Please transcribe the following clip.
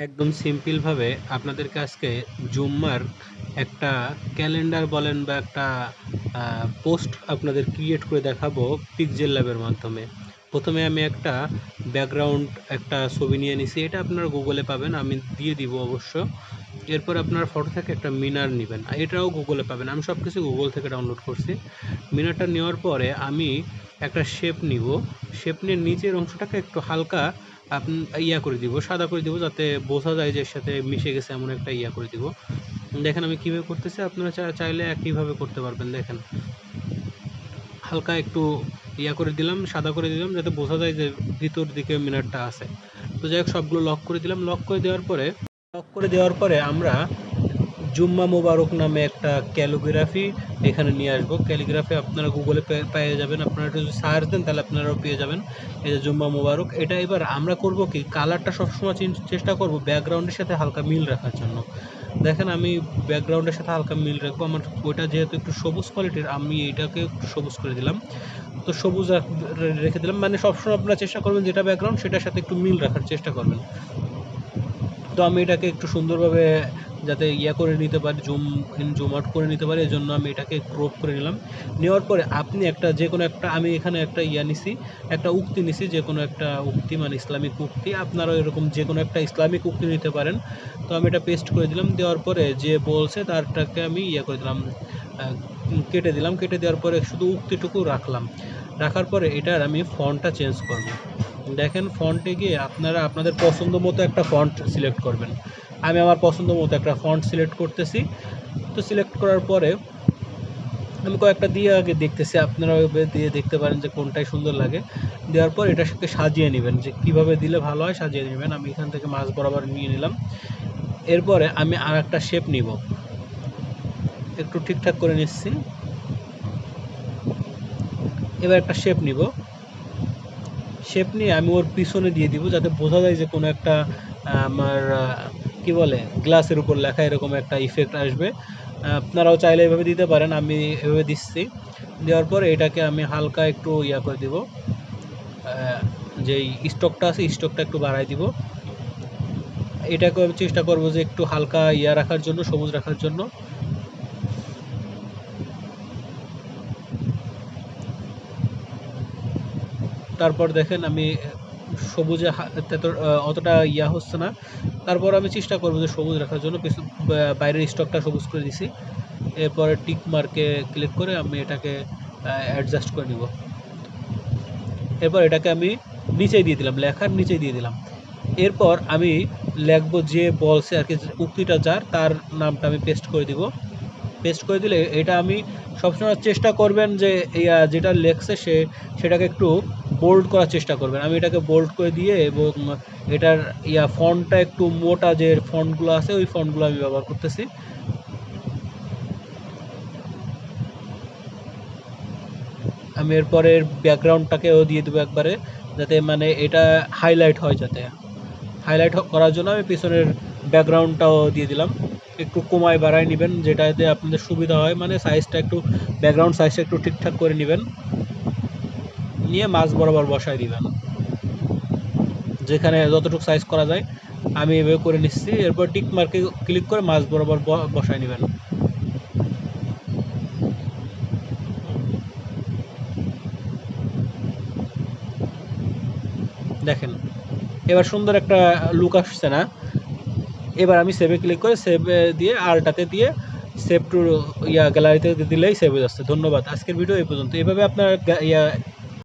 একদম সিম্পলভাবে আপনাদেরকে আজকে জুম্মার একটা ক্যালেন্ডার বলেন বা একটা পোস্ট আপনাদের ক্রিয়েট করে দেখাবো পিক্সেল ল্যাবের মাধ্যমে। প্রথমে আমি একটা ব্যাকগ্রাউন্ড একটা ছবি নিয়ে নিছি, এটা আপনারা গুগলে পাবেন, আমি দিয়ে দিব অবশ্য। এরপর আপনার ফটো থেকে একটা মিনার নেবেন, এটাও গুগলে পাবেন, আমি সব কিছু গুগল থেকে ডাউনলোড করছি। মিনারটা নেওয়ার পরে আমি একটা শেপ নিব, শেপ নিয়ে নিচের অংশটাকে একটু হালকা করে দিব, সাদা করে দিব, যাতে বোঝা যায় যে এর সাথে মিশে গেছে, এমন একটা করে দিব। দেখেন আমি কীভাবে করতেছি, আপনারা চাইলে একইভাবে করতে পারবেন। দেখেন হালকা একটু করে দিলাম, সাদা করে দিলাম, যাতে বোঝা যায় যে ভিতর দিকে মিনারটা আছে। তো যাই হোক, সবগুলো লক করে দিলাম। লক করে দেওয়ার পরে আমরা জুম্মা মোবারক নামে একটা ক্যালিগ্রাফি এখানে নিয়ে আসবো। ক্যালিগ্রাফি আপনারা গুগলে পেয়ে যাবেন, আপনারা একটু যদি সার্চ দেন তাহলে আপনারাও পেয়ে যাবেন। এই যে জুম্মা মোবারক, এটা এবার আমরা করব কি, কালারটা সবসময় চেষ্টা করব ব্যাকগ্রাউন্ডের সাথে হালকা মিল রাখার জন্য। দেখেন আমি ব্যাকগ্রাউন্ডের সাথে হালকা মিল রাখবো, আমার ওইটা যেহেতু একটু সবুজ কোয়ালিটির, আমি এটাকে একটু সবুজ করে দিলাম। তো সবুজ রেখে দিলাম, মানে সবসময় আপনারা চেষ্টা করবেন যেটা ব্যাকগ্রাউন্ড সেটার সাথে একটু মিল রাখার চেষ্টা করবেন। তো আমি এটাকে একটু সুন্দরভাবে যাতে করে নিতে পারি, জুম ইন জুম আউট করে নিতে পারি, এই জন্য আমি এটাকে ক্রপ করে নিলাম। নেওয়ার পরে আপনি যে কোনো একটা, আমি এখানে একটা নিছি, একটা উক্তি নিছি, যে কোনো একটা উক্তি, মানে ইসলামিক উক্তি। আপনারাও এরকম যে কোনো একটা ইসলামিক উক্তি নিতে পারেন। তো আমি এটা পেস্ট করে দিলাম। দেওয়ার পরে যে বলছে তারটাকে আমি করে দিলাম, কেটে দিলাম। কেটে দেওয়ার পরে শুধু উক্তিটুকু রাখলাম। রাখার পরে এটার আমি ফন্টটা চেঞ্জ করব। দেখেন ফন্টে গিয়ে আপনারা আপনাদের পছন্দ মতো একটা ফন্ট সিলেক্ট করবেন। আমি আমার পছন্দ মতো একটা ফন্ট সিলেক্ট করতেছি। তো সিলেক্ট করার পরে আমি কয়েকটা দিয়ে আগে দেখতেছি, আপনারা দিয়ে দেখতে পারেন যে কোনটাই সুন্দর লাগে। দেওয়ার পর এটার সাথে সাজিয়ে নেবেন, যে কীভাবে দিলে ভালো হয় সাজিয়ে নেবেন। আমি এখান থেকে মাঝ বরাবর নিয়ে নিলাম। এরপরে আমি আর একটা শেপ নিব, একটু ঠিকঠাক করে নিচ্ছি। এবার একটা শেপ নিব, শেপ নিয়ে আমি ওর পিছনে দিয়ে দিব, যাতে বোঝা যায় যে কোনো একটা আমার কি বলে গ্লাসের উপর লেখা, এরকম একটা ইফেক্ট আসবে। আপনারাও চাইলে এভাবে দিতে পারেন, আমি এভাবে দিচ্ছি। দেওয়ার পরে এটাকে আমি হালকা একটু করে দিব, যেই স্টকটা আছে স্টকটা একটু বাড়াই দিব। এটাকে আমি চেষ্টা করব যে একটু হালকা রাখার জন্য, সবুজ রাখার জন্য। তারপর দেখেন আমি সবুজে অতটা হচ্ছে না। তারপর আমি চেষ্টা করব যে সবুজ রাখার জন্য, বাইরের স্টকটা সবুজ করে দিছি। এরপরে টিক মার্কে ক্লিক করে আমি এটাকে অ্যাডজাস্ট করে নিব। এরপর এটাকে আমি নিচে দিয়ে দিলাম, লেখার নিচে দিয়ে দিলাম। এরপর আমি লিখবো যে বলছে আর কি, উক্তিটা যার, তার নামটা আমি পেস্ট করে দিব। পেস্ট করে দিলে এটা আমি সবসময় চেষ্টা করবেন যে যেটা লেখছে সেটাকে একটু বোল্ড করার চেষ্টা করবেন। আমি এটাকে বোল্ড করে দিয়ে, এবং এটার ফন্টটা একটু মোটা, যে ফন্টগুলো আছে ওই ফন্টগুলো আমি ব্যবহার করতেছি। আমি এরপরের ব্যাকগ্রাউন্ডটাকেও দিয়ে দেবো একবারে, যাতে মানে এটা হাইলাইট হয়। যাতে হাইলাইট করার জন্য আমি পিছনের ব্যাকগ্রাউন্ডটাও দিয়ে দিলাম। একটু কমায় বাড়ায় নেবেন, যেটাতে আপনাদের সুবিধা হয়, মানে সাইজটা একটু, ব্যাকগ্রাউন্ড সাইজটা একটু ঠিকঠাক করে নেবেন। নিয়ে মাঝ বরাবর বসায় দিবেন, যেখানে যতটুকু সাইজ করা যায় আমি এভাবে করে নিচ্ছি। এরপর টিক মার্কে ক্লিক করে মাঝ বরাবর বসায় নেবেন। দেখেন এবার সুন্দর একটা লুক আসছে না? এবার আমি সেভে ক্লিক করে সেভে দিয়ে আলটাতে দিয়ে সেভ টু গ্যালারিতে দিলেই সেভ হয়ে যাচ্ছে। ধন্যবাদ। আজকের ভিডিও এই পর্যন্ত। এভাবে আপনার